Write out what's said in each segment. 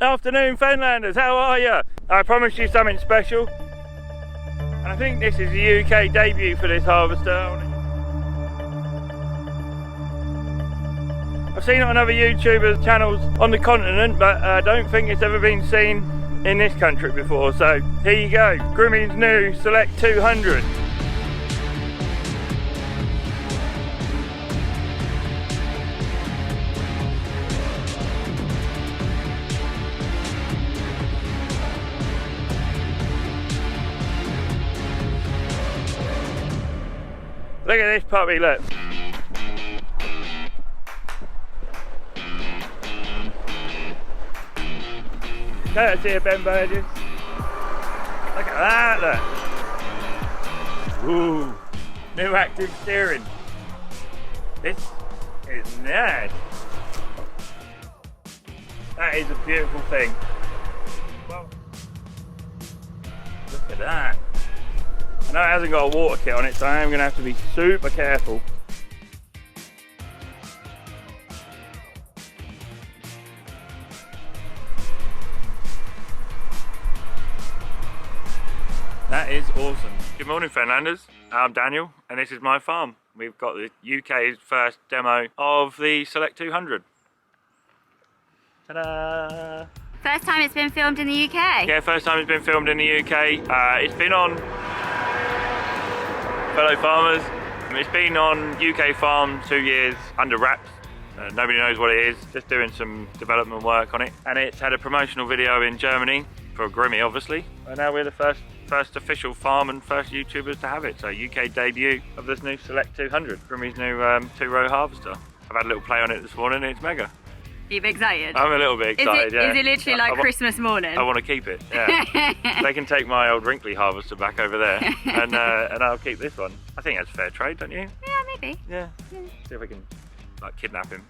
Afternoon Fenlanders, how are you? I promised you something special. And I think this is the UK debut for this harvester. I've seen it on other YouTubers' channels on the continent, but I don't think it's ever been seen in this country before. So here you go, Grimme's new Select 200. Look at this puppy, look. Courtesy of Ben Burgess. Look at that, look. Ooh, new active steering. This is nice. That is a beautiful thing. Well, look at that. I know it hasn't got a water kit on it, so I am going to have to be super careful. That is awesome. Good morning Fenlanders, I'm Daniel and this is my farm. We've got the UK's first demo of the Select 200. Ta-da! First time it's been filmed in the UK? Yeah, first time it's been filmed in the UK. It's been on fellow farmers. It's been on UK farms 2 years under wraps. Nobody knows what it is, just doing some development work on it. And it's had a promotional video in Germany for Grimme, obviously. And now we're the first official farm and first YouTubers to have it. So UK debut of this new Select 200, Grimme's new 2-row harvester. I've had a little play on it this morning and it's mega. Are you excited? I'm a little bit excited, Is it literally like Christmas morning? I want to keep it, yeah. They can take my old wrinkly harvester back over there and I'll keep this one. I think that's fair trade, don't you? Yeah, maybe. Yeah. See if we can like kidnap him,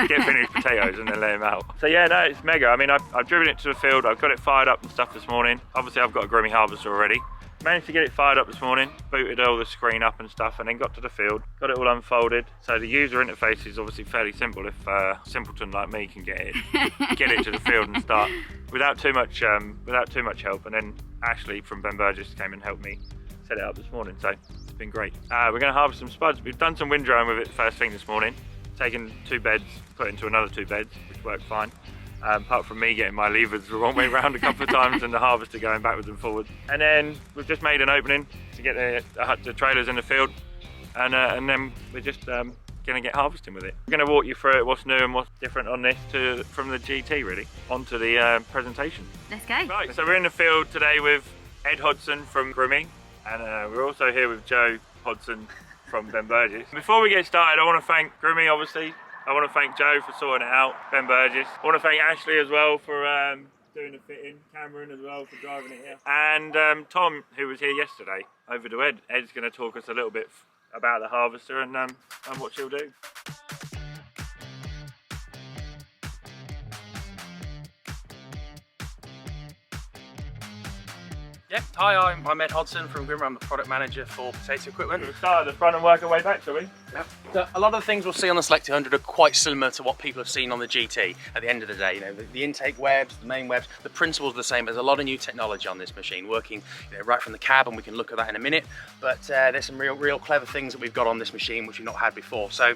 get finished potatoes and then let him out. So yeah, no, it's mega. I mean, I've driven it to the field, I've got it fired up and stuff this morning. Obviously I've got a Grimme harvester already. Managed to get it fired up this morning, booted all the screen up and stuff, and then got to the field, got it all unfolded. So the user interface is obviously fairly simple if a simpleton like me can get it to the field and start without too much help. And then Ashley from Ben Burgess came and helped me set it up this morning, so it's been great. We're going to harvest some spuds. We've done some windrowing with it first thing this morning, taken 2 beds, put it into another 2 beds, which worked fine. Apart from me getting my levers the wrong way around a couple of times and the harvester going backwards and forwards. And then we've just made an opening to get the trailers in the field, and then we're just going to get harvesting with it. We're going to walk you through it, what's new and what's different on this from the GT really, onto the presentation. Let's go. Right, so we're in the field today with Ed Hodson from Grimme, and we're also here with Joe Hodson from Ben Burgess. Before we get started, I want to thank Grimme, obviously. I want to thank Joe for sorting it out, Ben Burgess. I want to thank Ashley as well for doing the fitting, Cameron as well for driving it here. And Tom, who was here yesterday, over to Ed. Ed's going to talk us a little bit about the harvester and what she'll do. Yep, hi, I'm Ed Hodson from Grimme. I'm the product manager for potato equipment. We'll start at the front and work our way back, shall we? Yep. So a lot of the things we'll see on the Select 200 are quite similar to what people have seen on the GT at the end of the day. You know, the intake webs, the main webs, the principles are the same. There's a lot of new technology on this machine working right from the cab, and we can look at that in a minute. But there's some real clever things that we've got on this machine which we've not had before. So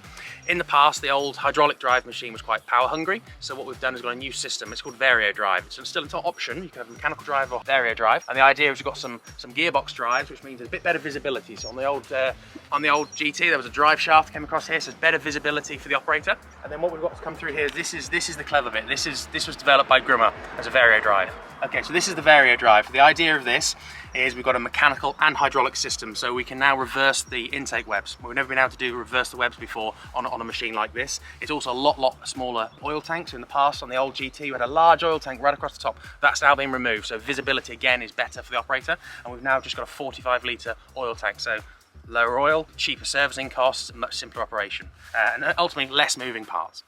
in the past, the old hydraulic drive machine was quite power hungry. So what we've done is got a new system. It's called VarioDrive. It's still an option. You can have a mechanical drive or VarioDrive. And the idea is you've got some gearbox drives, which means there's a bit better visibility. So on the old GT, there was a drive shaft came across here, so it's better visibility for the operator. And then what we've got to come through here is this is the clever bit. This was developed by Grimme as a VarioDrive. Okay, so this is the VarioDrive. The idea of this is we've got a mechanical and hydraulic system, so we can now reverse the intake webs. We've never been able to reverse the webs before on a machine like this. It's also a lot smaller oil tanks. So in the past, on the old GT, you had a large oil tank right across the top. That's now been removed, so visibility again is better for the operator. And we've now just got a 45-litre oil tank, so lower oil, cheaper servicing costs, much simpler operation, and ultimately less moving parts.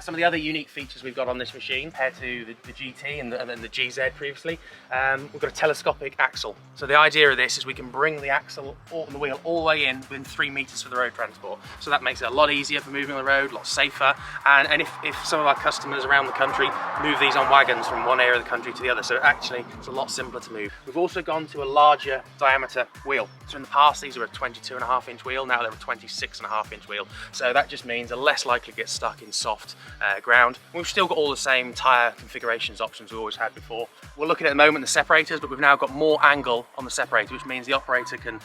Some of the other unique features we've got on this machine compared to the GT and the GZ previously, we've got a telescopic axle. So the idea of this is we can bring the axle on the wheel all the way in within 3 meters for the road transport. So that makes it a lot easier for moving on the road, a lot safer. And if some of our customers around the country move these on wagons from one area of the country to the other, so actually it's a lot simpler to move. We've also gone to a larger diameter wheel. So in the past these were a 22.5-inch wheel, now they're a 26.5-inch wheel. So that just means they're less likely to get stuck in soft ground. We've still got all the same tyre configurations options we always had before. We're looking at the moment the separators, but we've now got more angle on the separator, which means the operator can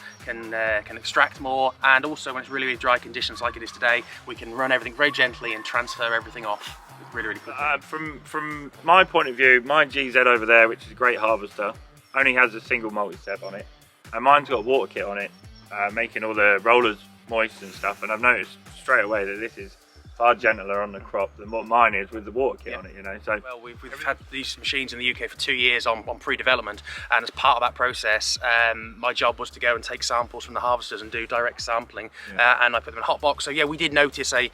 extract more, and also when it's really, really dry conditions like it is today, we can run everything very gently and transfer everything off really, really quickly. From my point of view, my GZ over there, which is a great harvester, only has a single multi-step on it, and mine's got a water kit on it, making all the rollers moist and stuff, and I've noticed straight away that this is far gentler on the crop than what mine is with the water kit on it, you know. So well, we've had these machines in the UK for 2 years on pre-development, and as part of that process, my job was to go and take samples from the harvesters and do direct sampling, and I put them in a hot box. So yeah, we did notice a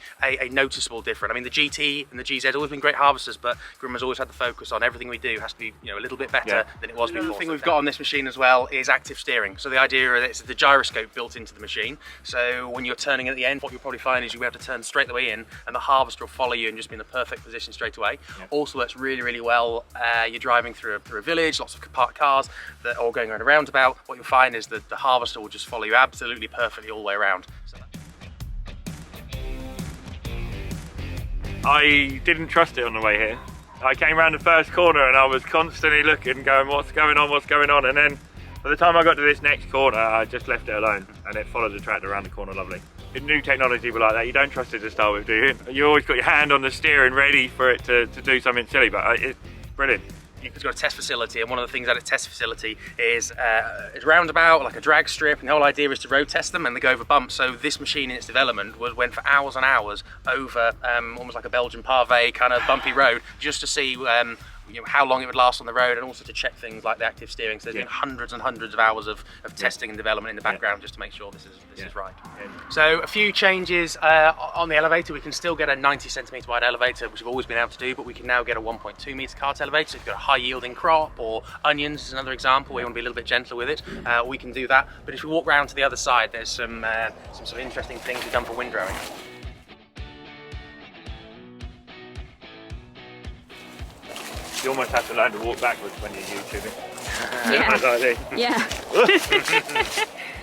noticeable difference. I mean, the GT and the GZ have always been great harvesters, but Grimme's always had the focus on everything we do has to be, you know, a little bit better than it was before. The thing we've got on this machine as well is active steering. So the idea of it is the gyroscope built into the machine. So when you're turning at the end, what you'll probably find is you'll be able to turn straight the way in, and the harvester will follow you and just be in the perfect position straight away. Also works really, really well. You're driving through a village, lots of parked cars that are all going around a roundabout. What you'll find is that the harvester will just follow you absolutely perfectly all the way around. I didn't trust it on the way here. I came around the first corner and I was constantly looking, going, what's going on? And then by the time I got to this next corner, I just left it alone and it followed the tractor around the corner lovely. In new technology like that, you don't trust it to start with, do you? You always got your hand on the steering ready for it to do something silly, but it's brilliant. It's got a test facility, and one of the things at a test facility is a roundabout, like a drag strip, and the whole idea is to road test them and they go over bumps. So this machine in its development went for hours and hours over almost like a Belgian pavé kind of bumpy road, just to see you know, how long it would last on the road, and also to check things like the active steering. So there's been hundreds and hundreds of hours of testing and development in the background just to make sure this is right. So a few changes on the elevator. We can still get a 90 centimetre wide elevator, which we've always been able to do, but we can now get a 1.2 metre cart elevator. So if you've got a high yielding crop or onions is another example where you want to be a little bit gentler with it, we can do that. But if we walk round to the other side, there's some sort of interesting things we've done for windrowing. You almost have to learn to walk backwards when you're YouTubing. Yeah.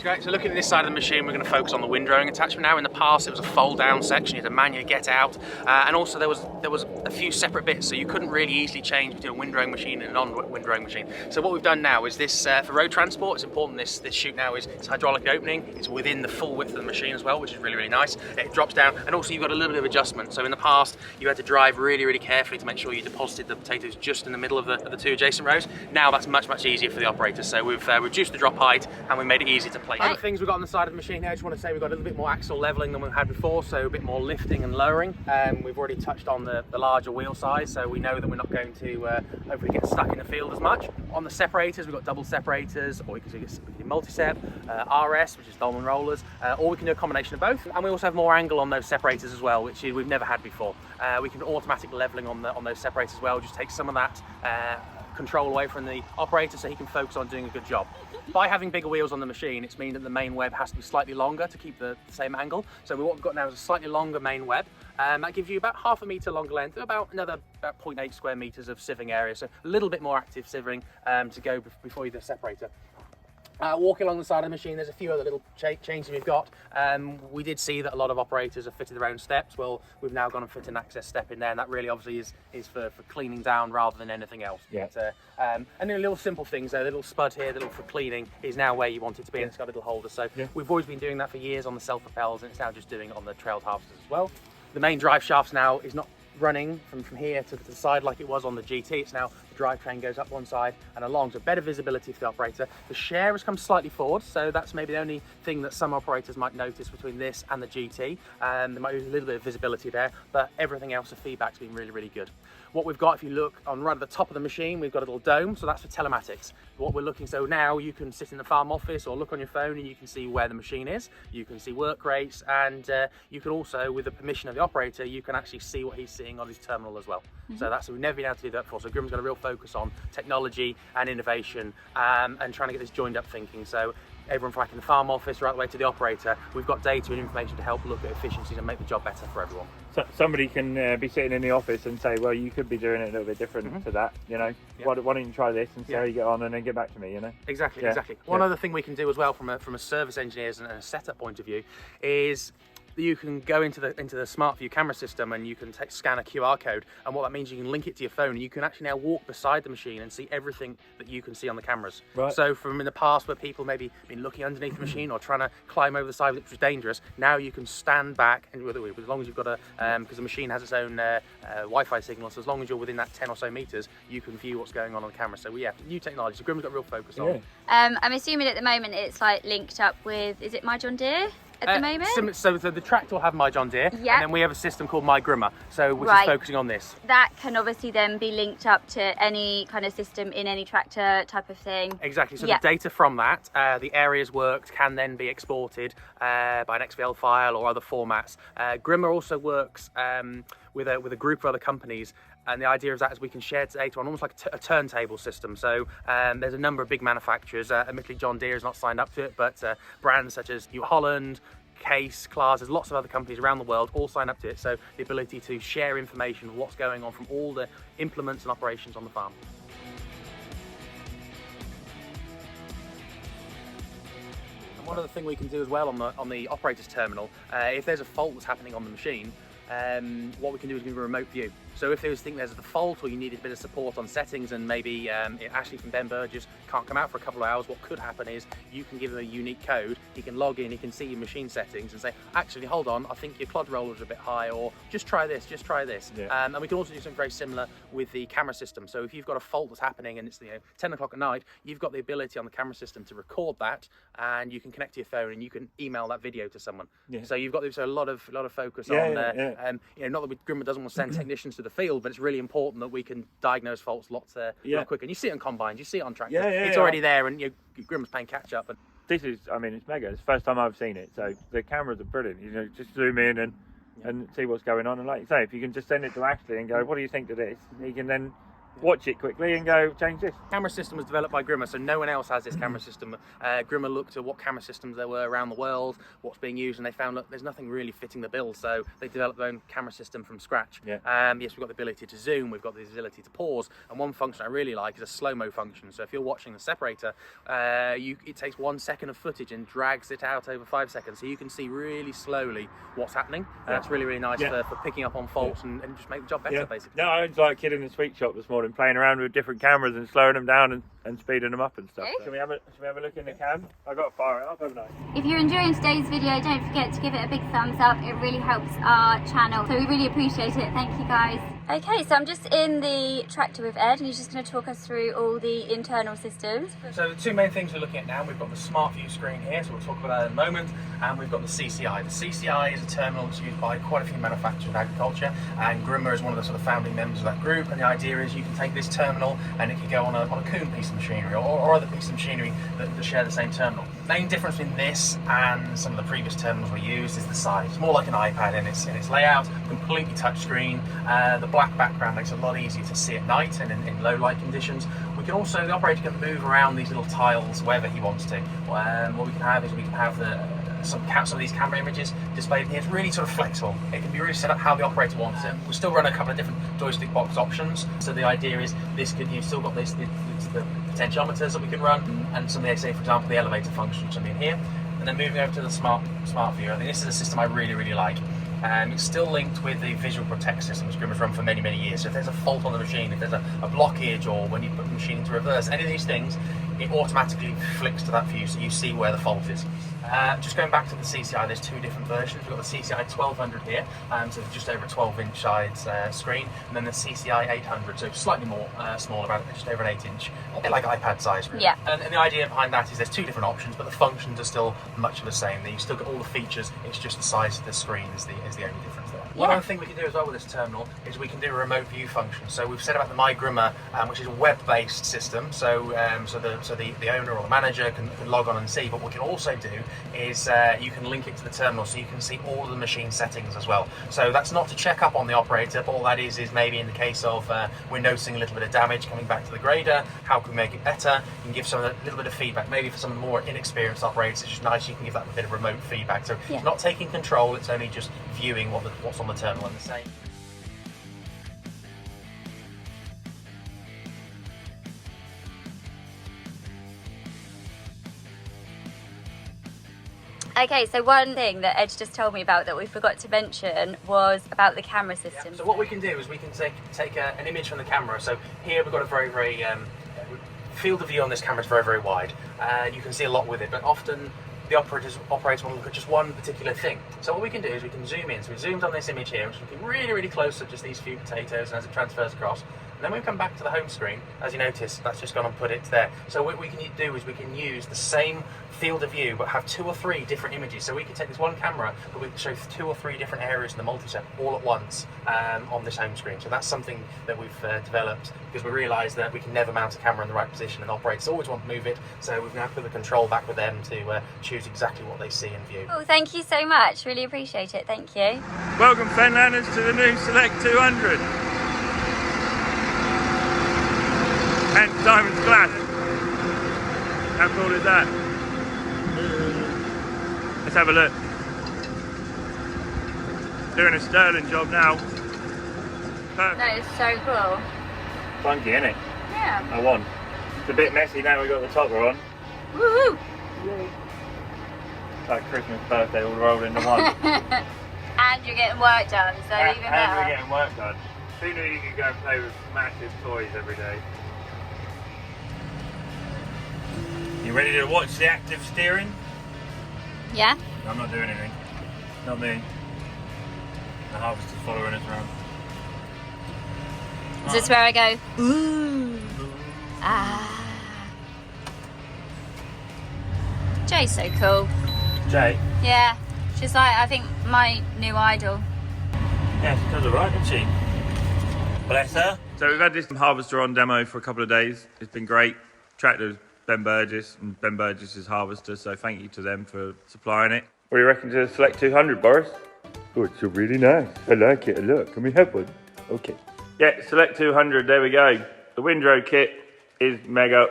Great. So looking at this side of the machine, we're going to focus on the windrowing attachment now. In the past, it was a fold-down section; you had to manually get out, and also there was a few separate bits, so you couldn't really easily change between a windrowing machine and a non-windrowing machine. So what we've done now is this for road transport. It's important. This chute now is hydraulic opening. It's within the full width of the machine as well, which is really, really nice. It drops down, and also you've got a little bit of adjustment. So in the past, you had to drive really, really carefully to make sure you deposited the potatoes just in the middle of the two adjacent rows. Now that's much, much easier for the operator. So we've reduced the drop height and we made it easy to place. Other things we've got on the side of the machine here, I just want to say we've got a little bit more axle leveling than we've had before, so a bit more lifting and lowering. We've already touched on the larger wheel size, so we know that we're not going to hopefully get stuck in the field as much. On the separators, we've got double separators, or we can do MultiSeb, RS, which is Dolman rollers, or we can do a combination of both. And we also have more angle on those separators as well, which we've never had before. We can do automatic leveling on those separators as well, just take some of that control away from the operator so he can focus on doing a good job. By having bigger wheels on the machine, it's mean that the main web has to be slightly longer to keep the same angle. So what we've got now is a slightly longer main web. That gives you about half a metre longer length, about 0.8 square metres of sieving area. So a little bit more active sievering to go before you do the separator. Walking along the side of the machine, there's a few other little changes we've got. We did see that a lot of operators have fitted their own steps. Well, we've now gone and fit an access step in there, and that really obviously is for cleaning down rather than anything else. Yeah. But, and then little simple things, the little spud here, the little for cleaning, is now where you want it to be, and it's got a little holder. So we've always been doing that for years on the self-propels, and it's now just doing it on the trailed harvesters as well. The main drive shafts now is not running from here to the side like it was on the GT. It's now drivetrain goes up one side and along, so better visibility for the operator. The share has come slightly forward, so that's maybe the only thing that some operators might notice between this and the GT. There might be a little bit of visibility there, but everything else, the feedback's been really, really good. What we've got, if you look on right at the top of the machine, we've got a little dome, so that's for telematics. What we're looking, so now you can sit in the farm office or look on your phone and you can see where the machine is, you can see work rates, and you can also, with the permission of the operator, you can actually see what he's seeing on his terminal as well. So that's, we've never been able to do that before. So Grimme's got a real focus on technology and innovation, and trying to get this joined up thinking. So everyone from like in the farm office right the way to the operator, we've got data and information to help look at efficiencies and make the job better for everyone. So somebody can be sitting in the office and say, well, you could be doing it a little bit different to that, you know. Why don't you try this and see how you get on, and then get back to me, you know. Exactly. One other thing we can do as well from a service engineers and a setup point of view is you can go into the Smartview camera system and you can scan a QR code, and what that means, you can link it to your phone and you can actually now walk beside the machine and see everything that you can see on the cameras. Right. So from in the past where people maybe been looking underneath the machine or trying to climb over the side, which was dangerous, now you can stand back, and as long as you've got a, because the machine has its own Wi-Fi signal, so as long as you're within that 10 or so meters, you can view what's going on the camera. So yeah, new technology. So Grimme's got real focus on. I'm assuming at the moment it's like linked up with, is it My John Deere? At the moment? So the tractor will have My John Deere, and then we have a system called MyGrimme, which is focusing on this. That can obviously then be linked up to any kind of system in any tractor type of thing. Exactly, so the data from that, the areas worked, can then be exported by an XML file or other formats. Grimme also works with a group of other companies, and the idea of that is we can share data on almost like a turntable system. So there's a number of big manufacturers. Admittedly, John Deere is not signed up to it, but brands such as New Holland, Case, Claas, there's lots of other companies around the world all sign up to it. So the ability to share information of what's going on from all the implements and operations on the farm. And one other thing we can do as well on the operator's terminal, if there's a fault that's happening on the machine, what we can do is give a remote view. So if there's a default or you needed a bit of support on settings, and maybe Ashley from Ben Burgess can't come out for a couple of hours, what could happen is you can give him a unique code, he can log in, he can see your machine settings and say, actually, hold on, I think your clod roller's a bit high, or just try this, just try this. And we can also do something very similar with the camera system. So if you've got a fault that's happening and it's 10 o'clock at night, you've got the ability on the camera system to record that, and you can connect to your phone and you can email that video to someone. So you've got a lot of focus on not that Grimme doesn't want to send technicians to the field, but it's really important that we can diagnose faults a lot quicker. And you see it on combines, you see it on tractors. It's already there, and Grimme's playing catch up. And this is, I mean, it's mega. It's the first time I've seen it, so the cameras are brilliant. You know, just zoom in and see what's going on. And like you say, if you can just send it to Ashley and go, what do you think to this? He can then watch it quickly and go, change this. Camera system was developed by Grimme, so no one else has this camera system. Grimme looked at what camera systems there were around the world, what's being used, and they found, look, there's nothing really fitting the bill, so they developed their own camera system from scratch. Yes, we've got the ability to zoom, we've got the ability to pause, and one function I really like is a slow-mo function. So if you're watching the separator, it takes 1 second of footage and drags it out over 5 seconds, so you can see really slowly what's happening. That's really, really nice for picking up on faults and just make the job better, basically. No, I was like a kid in the sweet shop this morning, playing around with different cameras and slowing them down and speeding them up and stuff. Should we have a look in the cam? I got to fire it up, haven't I? If you're enjoying today's video, don't forget to give it a big thumbs up. It really helps our channel, so we really appreciate it. Thank you, guys. Okay, so I'm just in the tractor with Ed, and he's just going to talk us through all the internal systems. So the two main things we're looking at now, we've got the Smartview screen here, so we'll talk about that in a moment, and we've got the CCI. The CCI is a terminal that's used by quite a few manufacturers in agriculture, and Grimme is one of the sort of founding members of that group, and the idea is you can take this terminal and it can go on a Kuhn piece of machinery or other pieces of machinery that share the same terminal. Main difference between this and some of the previous terminals we used is the size. It's more like an iPad in its layout, completely touchscreen. The black background makes it a lot easier to see at night and in low light conditions. We can also, the operator can move around these little tiles wherever he wants to. What we can have is some of these camera images displayed here. It's really sort of flexible. It can be really set up how the operator wants it. We still run a couple of different joystick box options. So the idea is you've still got the potentiometers that we can run, and some of the, say for example, the elevator functions something in here. And then moving over to the Smartview, I think this is a system I really, really like. It's still linked with the visual protect system which Grimme's run for many, many years. So if there's a fault on the machine, if there's a blockage, or when you put the machine into reverse, any of these things, it automatically flicks to that view so you see where the fault is. Just going back to the CCI, there's two different versions. We've got the CCI 1200 here, so it's just over a 12-inch size screen, and then the CCI 800, so slightly more smaller, about just over an 8-inch, a bit like iPad size really. Yeah. And the idea behind that is there's two different options, but the functions are still much of the same. You still get all the features, it's just the size of the screen is the only difference there. One other thing we can do as well with this terminal is we can do a remote view function. So we've said about the MyGrimme, which is a web-based system, so the owner or the manager can log on and see, but what we can also do is you can link it to the terminal so you can see all of the machine settings as well. So that's not to check up on the operator, but all that is maybe in the case of we're noticing a little bit of damage coming back to the grader, how can we make it better? You can give a little bit of feedback. Maybe for some of the more inexperienced operators, it's just nice you can give that a bit of remote feedback. So it's not taking control, it's only just viewing what's on the terminal, and the same. Okay, so one thing that Ed just told me about that we forgot to mention was about the camera system. So what we can do is we can take an image from the camera. So here we've got a very field of view on this camera is very wide, and you can see a lot with it, but often the operator want to look at just one particular thing. So what we can do is we can zoom in. So we zoomed on this image here, which is looking really close at just these few potatoes, and as it transfers across. And then when we come back to the home screen, as you notice, that's just gone and put it there. So what we can do is we can use the same field of view, but have 2 or 3 different images. So we can take this one camera, but we can show 2 or 3 different areas in the MultiSeb all at once on this home screen. So that's something that we've developed because we realised that we can never mount a camera in the right position, and operators always want to move it. So we've now put the control back with them to choose exactly what they see and view. Oh, thank you so much. Really appreciate it. Thank you. Welcome, Fenlanders, to the new Select 200. And Simon's glass. How cool is that? Let's have a look. Doing a sterling job now. Perfect. That is so cool. Funky, isn't it? Yeah. I won. It's a bit messy now we've got the topper on. Woohoo! Like Christmas birthday all rolled into one. And you're getting work done, so even better. And we're getting work done. Who knew you could go and play with massive toys every day? You ready to watch the active steering? Yeah? I'm not doing anything. Not me. The harvester's following us around. Is this where I go? Ooh. Ah. Jay's so cool. Jay? Yeah. She's like, I think, my new idol. Yeah, she does alright, doesn't she? Bless her. So we've had this harvester on demo for a couple of days. It's been great. Tractor's Ben Burgess and Ben Burgess's harvester, so thank you to them for supplying it. What do you reckon to the Select 200, Boris? Oh, it's really nice. I like it a lot. Can we have one? Okay. Yeah, Select 200, there we go. The windrow kit is mega.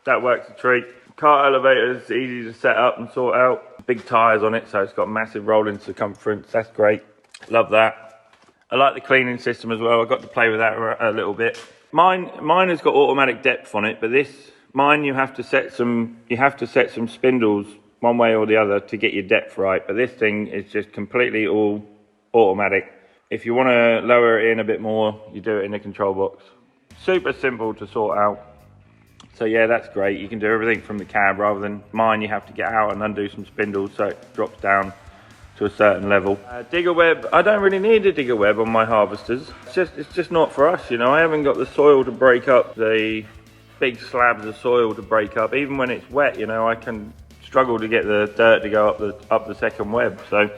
That works a treat. Cart elevator's easy to set up and sort out. Big tyres on it, so it's got massive rolling circumference. That's great. Love that. I like the cleaning system as well. I got to play with that a little bit. Mine has got automatic depth on it, but mine you have to set some spindles one way or the other to get your depth right. But this thing is just completely all automatic. If you want to lower it in a bit more, you do it in the control box. Super simple to sort out. So yeah, that's great. You can do everything from the cab rather than mine. You have to get out and undo some spindles so it drops down to a certain level. Digger web, I don't really need a digger web on my harvesters. It's just not for us, you know. I haven't got the soil to break up, the big slabs of soil to break up. Even when it's wet, you know, I can struggle to get the dirt to go up the second web. So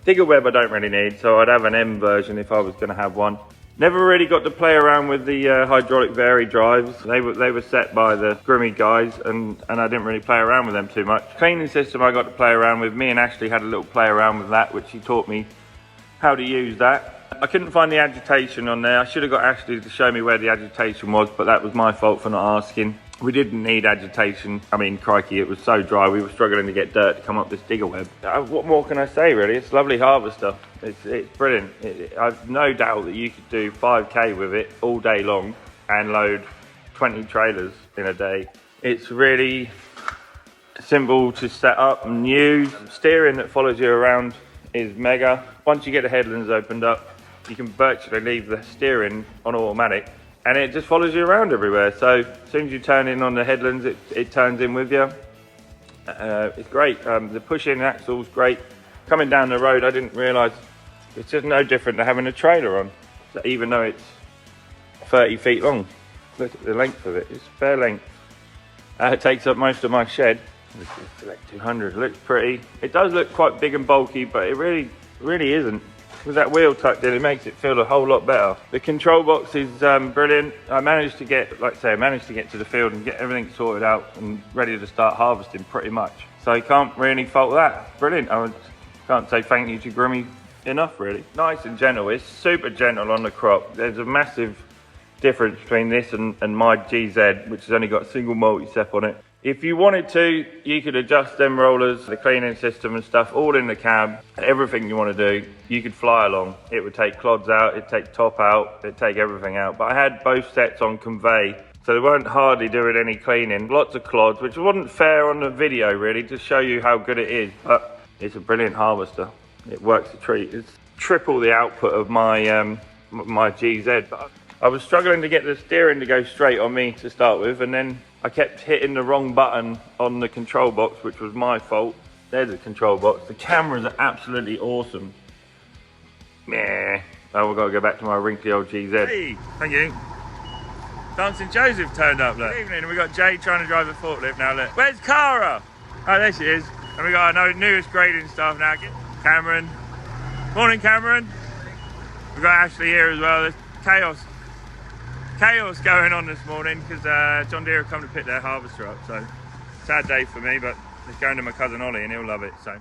digger web I don't really need, so I'd have an M version if I was going to have one. Never really got to play around with the hydraulic VarioDrives. They were set by the Grimme guys, and I didn't really play around with them too much. Cleaning system I got to play around with. Me and Ashley had a little play around with that, which she taught me how to use that. I couldn't find the agitation on there. I should have got Ashley to show me where the agitation was, but that was my fault for not asking. We didn't need agitation. I mean, crikey, it was so dry. We were struggling to get dirt to come up this digger web. What more can I say, really? It's a lovely harvester. It's brilliant. I've no doubt that you could do 5K with it all day long and load 20 trailers in a day. It's really simple to set up and use. Steering that follows you around is mega. Once you get the headlands opened up, you can virtually leave the steering on automatic and it just follows you around everywhere. So as soon as you turn in on the headlands, it turns in with you. It's great. The push-in axle's great. Coming down the road, I didn't realise it's just no different to having a trailer on. So even though it's 30 feet long, look at the length of it. It's fair length. It takes up most of my shed. This is Select 200. It looks pretty. It does look quite big and bulky, but it really isn't. With that wheel tucked in, it makes it feel a whole lot better. The control box is brilliant. I managed to get, like I say, to the field and get everything sorted out and ready to start harvesting pretty much. So you can't really fault that. Brilliant. Can't say thank you to Grimme enough, really. Nice and gentle. It's super gentle on the crop. There's a massive difference between this and my GZ, which has only got a single MultiSeb on it. If you wanted to, you could adjust them rollers, the cleaning system and stuff, all in the cab. Everything you want to do, you could fly along. It would take clods out, it'd take top out, it'd take everything out. But I had both sets on Conveyor, so they weren't hardly doing any cleaning. Lots of clods, which wasn't fair on the video really, to show you how good it is. But it's a brilliant harvester. It works a treat. It's triple the output of my my GZ. But I was struggling to get the steering to go straight on me to start with, and then I kept hitting the wrong button on the control box, which was my fault. There's the control box. The cameras are absolutely awesome. Meh. Oh, we've got to go back to my wrinkly old GZ. Hey, thank you. Dancing Joseph turned up, look. Good evening, we've got Jay trying to drive a forklift now, look. Where's Cara? Oh, there she is. And we got our newest grading staff now. Cameron. Morning, Cameron. We've got Ashley here as well. There's chaos going on this morning because John Deere have come to pick their harvester up. So sad day for me, but it's going to my cousin Ollie and he'll love it. So.